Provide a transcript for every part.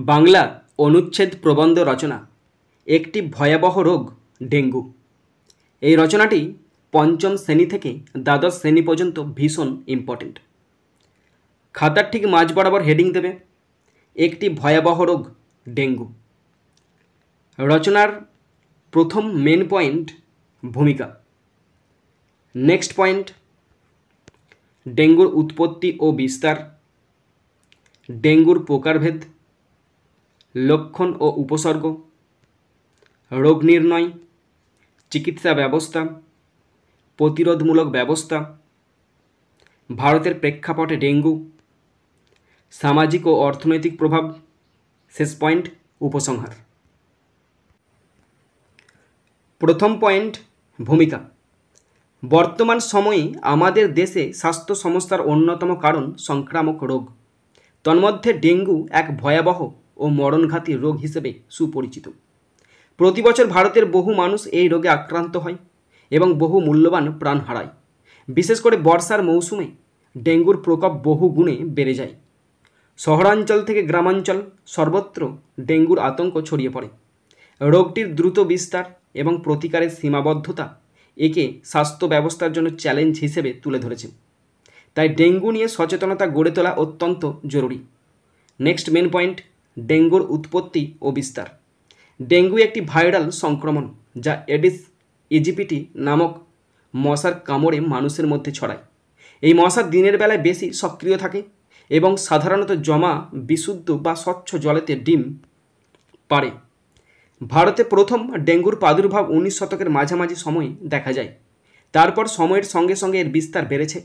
বাংলা অনুচ্ছেদ প্রবন্ধ রচনা একটি ভয়াবহ রোগ ডেঙ্গু। এই রচনাটি পঞ্চম শ্রেণী থেকে দ্বাদশ শ্রেণী পর্যন্ত ভীষণ ইম্পর্টেন্ট। খাতার ঠিক মাঝ বরাবর হেডিং দেবে একটি ভয়াবহ রোগ ডেঙ্গু। রচনার প্রথম মেন পয়েন্ট ভূমিকা। নেক্সট পয়েন্ট ডেঙ্গুর উৎপত্তি ও বিস্তার, ডেঙ্গুর প্রকারভেদ, লক্ষণ ও উপসর্গ, রোগ নির্ণয়, চিকিৎসা ব্যবস্থা, প্রতিরোধমূলক ব্যবস্থা, ভারতের প্রেক্ষাপটে ডেঙ্গু, সামাজিক ও অর্থনৈতিক প্রভাব, শেষ পয়েন্ট উপসংহার। প্রথম পয়েন্ট ভূমিকা। বর্তমান সময়ে আমাদের দেশে স্বাস্থ্য সমস্যার অন্যতম কারণ সংক্রামক রোগ। তন্মধ্যে ডেঙ্গু এক ভয়াবহ ও মরণঘাতী রোগ হিসেবে সুপরিচিত। প্রতি বছর ভারতের বহু মানুষ এই রোগে আক্রান্ত হয় এবং বহু মূল্যবান প্রাণ হারায়। বিশেষ করে বর্ষার মৌসুমে ডেঙ্গুর প্রকোপ বহু গুণে বেড়ে যায়। শহরাঞ্চল থেকে গ্রামাঞ্চল সর্বত্র ডেঙ্গুর আতঙ্ক ছড়িয়ে পড়ে। রোগটির দ্রুত বিস্তার এবং প্রতিকারের সীমাবদ্ধতা একে স্বাস্থ্য ব্যবস্থার জন্য চ্যালেঞ্জ হিসেবে তুলে ধরেছে। তাই ডেঙ্গু নিয়ে সচেতনতা গড়ে তোলা অত্যন্ত জরুরি। নেক্সট মেন পয়েন্ট ডেঙ্গুর উৎপত্তি ও বিস্তার। ডেঙ্গু একটি ভাইরাল সংক্রমণ যা এডিস ইজিপ্টি নামক মশার কামড়ে মানুষের মধ্যে ছড়ায়। এই মশা দিনের বেলায় বেশি সক্রিয় থাকে এবং সাধারণত জমা বিশুদ্ধ বা স্বচ্ছ জলেতে ডিম পাড়ে। ভারতে প্রথম ডেঙ্গুর প্রাদুর্ভাব 19 শতকের মাঝামাঝি সময়ে দেখা যায়। তারপর সময়ের সঙ্গে সঙ্গে এর বিস্তার বেড়েছে।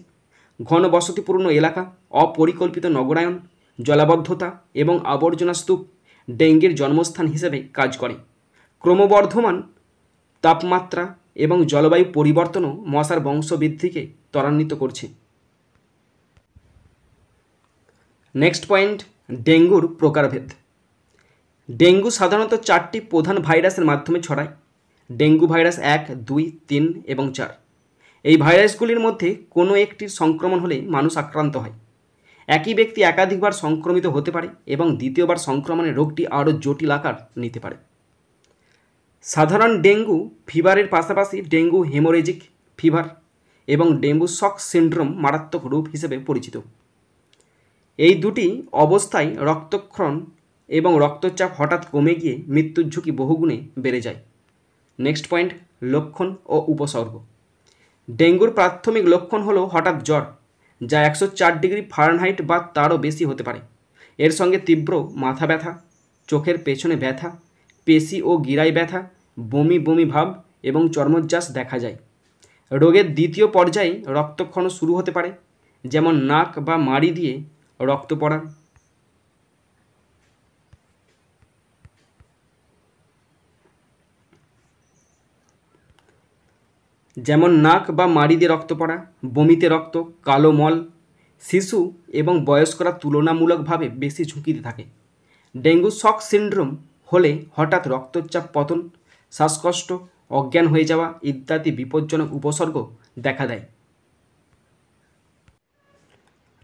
ঘন বসতিপূর্ণ এলাকা, অপরিকল্পিত নগরায়ন, জলাবদ্ধতা এবং আবর্জনা স্তূপ ডেঙ্গির জন্মস্থান হিসেবে কাজ করে। ক্রমবর্ধমান তাপমাত্রা এবং জলবায়ু পরিবর্তনও মশার বংশবৃদ্ধিকে ত্বরান্বিত করছে। নেক্সট পয়েন্ট ডেঙ্গুর প্রকারভেদ। ডেঙ্গু সাধারণত 4টি প্রধান ভাইরাসের মাধ্যমে ছড়ায়। ডেঙ্গু ভাইরাস 1, 2, 3 এবং 4। এই ভাইরাসগুলির মধ্যে কোনো একটির সংক্রমণ হলে মানুষ আক্রান্ত হয়। একই ব্যক্তি একাধিকবার সংক্রমিত হতে পারে এবং দ্বিতীয়বার সংক্রমণে রোগটি আরও জটিল আকার নিতে পারে। সাধারণ ডেঙ্গু ফিভারের পাশাপাশি ডেঙ্গু হেমোরেজিক ফিভার এবং ডেঙ্গু শক সিন্ড্রোম মারাত্মক রূপ হিসেবে পরিচিত। এই দুটি অবস্থায় রক্তক্ষরণ এবং রক্তচাপ হঠাৎ কমে গিয়ে মৃত্যুর ঝুঁকি বহুগুণে বেড়ে যায়। নেক্সট পয়েন্ট লক্ষণ ও উপসর্গ। ডেঙ্গুর প্রাথমিক লক্ষণ হলো হঠাৎ জ্বর, যা 104 ডিগ্রি ফারেনহাইট বা তারও বেশি হতে পারে। এর সঙ্গে তীব্র মাথা ব্যথা, চোখের পেছনে ব্যথা, পেশি ও গিরায় ব্যথা, বমি বমি ভাব এবং চর্মোচ্ছ্বাস দেখা যায়। রোগের দ্বিতীয় পর্যায়ে রক্তক্ষরণ শুরু হতে পারে, যেমন নাক বা মাড়ি দিয়ে রক্ত পড়া। রক্ত পড়া, বমিতে রক্ত, কালো মল। শিশু এবং বয়স্করা তুলনামূলকভাবে বেশি ঝুঁকিতে থাকে। ডেঙ্গু শক সিন্ড্রোম হলে হঠাৎ রক্তচাপ পতন, শ্বাসকষ্ট, অজ্ঞান হয়ে যাওয়া ইত্যাদি বিপজ্জনক উপসর্গ দেখা দেয়।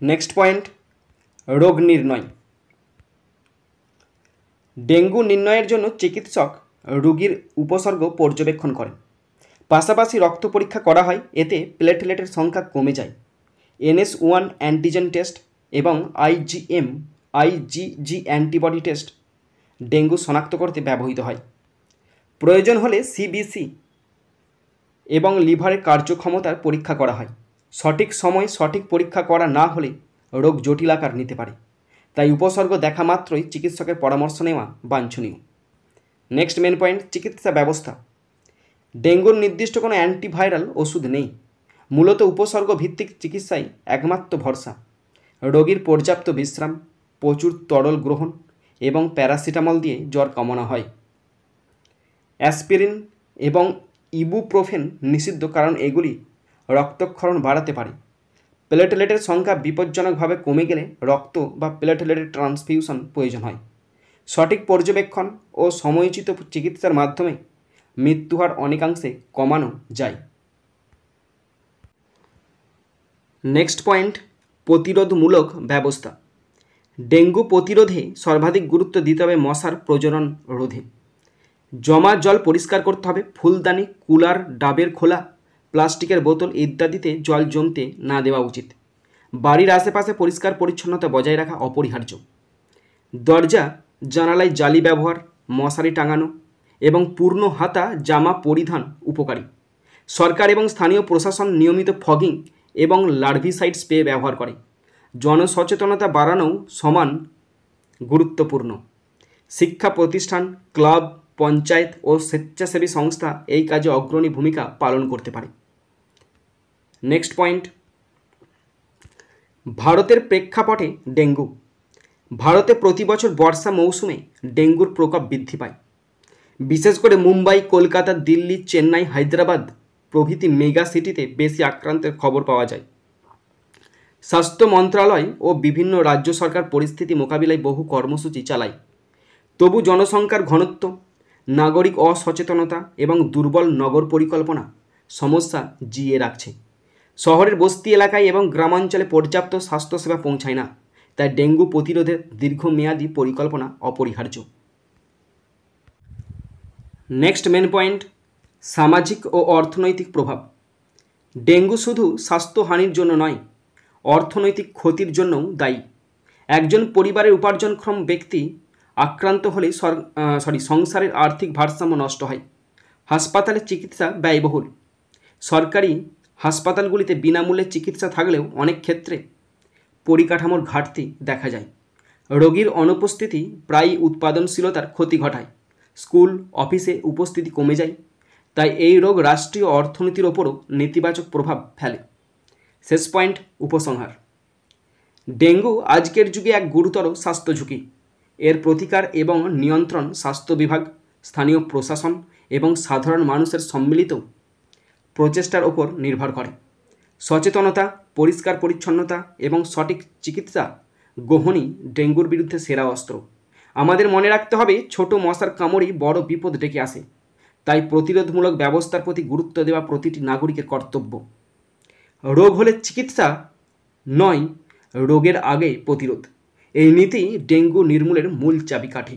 নেক্সট পয়েন্ট রোগ নির্ণয়। ডেঙ্গু নির্ণয়ের জন্য চিকিৎসক রোগীর উপসর্গ পর্যবেক্ষণ করেন। পাশাপাশি রক্ত পরীক্ষা করা হয়, এতে প্লেটলেটের সংখ্যা কমে যায়। NS1 অ্যান্টিজেন টেস্ট এবং IgG অ্যান্টিবডি টেস্ট ডেঙ্গু শনাক্ত করতে ব্যবহৃত হয়। প্রয়োজন হলে CBC এবং লিভারের কার্যক্ষমতার পরীক্ষা করা হয়। সঠিক সময় সঠিক পরীক্ষা করা না হলে রোগ জটিল আকার নিতে পারে। তাই উপসর্গ দেখা মাত্রই চিকিৎসকের পরামর্শ নেওয়া বাঞ্ছনীয়। নেক্সট মেন পয়েন্ট চিকিৎসা ব্যবস্থা। ডেঙ্গুর নির্দিষ্ট কোনো অ্যান্টিভাইরাল ওষুধ নেই। মূলত উপসর্গ ভিত্তিক চিকিৎসাই একমাত্র ভরসা। রোগীর পর্যাপ্ত বিশ্রাম, প্রচুর তরল গ্রহণ এবং প্যারাসিটামল দিয়ে জ্বর কমানো হয়। অ্যাসপিরিন এবং ইবুপ্রোফেন নিষিদ্ধ, কারণ এগুলি রক্তক্ষরণ বাড়াতে পারে। প্লেটলেটের সংখ্যা বিপজ্জনকভাবে কমে গেলে রক্ত বা প্লেটলেটের ট্রান্সফিউশন প্রয়োজন হয়। সঠিক পর্যবেক্ষণ ও সময়োচিত চিকিৎসার মাধ্যমে মৃত্যুহার অনেকাংশে কমানো যায়। নেক্সট পয়েন্ট প্রতিরোধমূলক ব্যবস্থা। ডেঙ্গু প্রতিরোধে সর্বাধিক গুরুত্ব দিতে হবে মশার প্রজনন রোধে। জমা জল পরিষ্কার করতে হবে। ফুলদানি, কুলার, ডাবের খোলা, প্লাস্টিকের বোতল ইত্যাদিতে জল জমতে না দেওয়া উচিত। বাড়ির আশেপাশে পরিষ্কার পরিচ্ছন্নতা বজায় রাখা অপরিহার্য। দরজা জানালায় জালি ব্যবহার, মশারি টাঙানো এবং পূর্ণ হাতা জামা পরিধান উপকারী। সরকার এবং স্থানীয় প্রশাসন নিয়মিত ফগিং এবং লার্ভিসাইড স্প্রে ব্যবহার করে। জনসচেতনতা বাড়ানোও সমান গুরুত্বপূর্ণ। শিক্ষা প্রতিষ্ঠান, ক্লাব, পঞ্চায়েত ও স্বেচ্ছাসেবী সংস্থা এই কাজে অগ্রণী ভূমিকা পালন করতে পারে। নেক্সট পয়েন্ট, ভারতের প্রেক্ষাপটে ডেঙ্গু। ভারতে প্রতি বছর বর্ষা মৌসুমে ডেঙ্গুর প্রকোপ বৃদ্ধি পায়। বিশেষ করে মুম্বাই, কলকাতা, দিল্লি, চেন্নাই, হায়দ্রাবাদ প্রভৃতি মেগা সিটিতে বেশি আক্রান্তের খবর পাওয়া যায়। স্বাস্থ্য মন্ত্রণালয় ও বিভিন্ন রাজ্য সরকার পরিস্থিতি মোকাবিলায় বহু কর্মসূচি চালায়। তবু জনসংখ্যার ঘনত্ব, নাগরিক অসচেতনতা এবং দুর্বল নগর পরিকল্পনা সমস্যা জিয়ে রাখছে। শহরের বস্তি এলাকায় এবং গ্রামাঞ্চলে পর্যাপ্ত স্বাস্থ্যসেবা পৌঁছায় না, তাই ডেঙ্গু প্রতিরোধে দীর্ঘমেয়াদী পরিকল্পনা অপরিহার্য। নেক্সট মেন পয়েন্ট, সামাজিক ও অর্থনৈতিক প্রভাব। ডেঙ্গু শুধু স্বাস্থ্যহানির জন্য নয়, অর্থনৈতিক ক্ষতির জন্যও দায়ী। একজন পরিবারের উপার্জনক্ষম ব্যক্তি আক্রান্ত হলে সংসারের আর্থিক ভারসাম্য নষ্ট হয়। হাসপাতালে চিকিৎসা ব্যয়বহুল। সরকারি হাসপাতালগুলিতে বিনামূল্যে চিকিৎসা থাকলেও অনেক ক্ষেত্রে পরিকাঠামোর ঘাটতি দেখা যায়। রোগীর অনুপস্থিতি প্রায়ই উৎপাদনশীলতার ক্ষতি ঘটায়। স্কুল, অফিসে উপস্থিতি কমে যায়। তাই এই রোগ রাষ্ট্রীয় অর্থনীতির ওপরও নেতিবাচক প্রভাব ফেলে। শেষ পয়েন্ট, উপসংহার। ডেঙ্গু আজকের যুগে এক গুরুতর স্বাস্থ্য ঝুঁকি। এর প্রতিকার এবং নিয়ন্ত্রণ স্বাস্থ্য বিভাগ, স্থানীয় প্রশাসন এবং সাধারণ মানুষের সম্মিলিত প্রচেষ্টার ওপর নির্ভর করে। সচেতনতা, পরিষ্কার পরিচ্ছন্নতা এবং সঠিক চিকিৎসা গ্রহণই ডেঙ্গুর বিরুদ্ধে সেরা অস্ত্র। আমাদের মনে রাখতে হবে, ছোট মশার কামড়ই বড় বিপদ ডেকে আসে। তাই প্রতিরোধমূলক ব্যবস্থার প্রতি গুরুত্ব দেওয়া প্রতিটি নাগরিকের কর্তব্য। রোগ হলে চিকিৎসা নয়, রোগের আগে প্রতিরোধ। এই নীতি ডেঙ্গু নির্মূলের মূল চাবিকাঠি।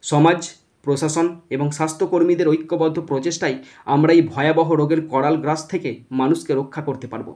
সমাজ, প্রশাসন এবং স্বাস্থ্যকর্মীদের ঐক্যবদ্ধ প্রচেষ্টায় আমরা এই ভয়াবহ রোগের করাল গ্রাস থেকে মানুষকে রক্ষা করতে পারব।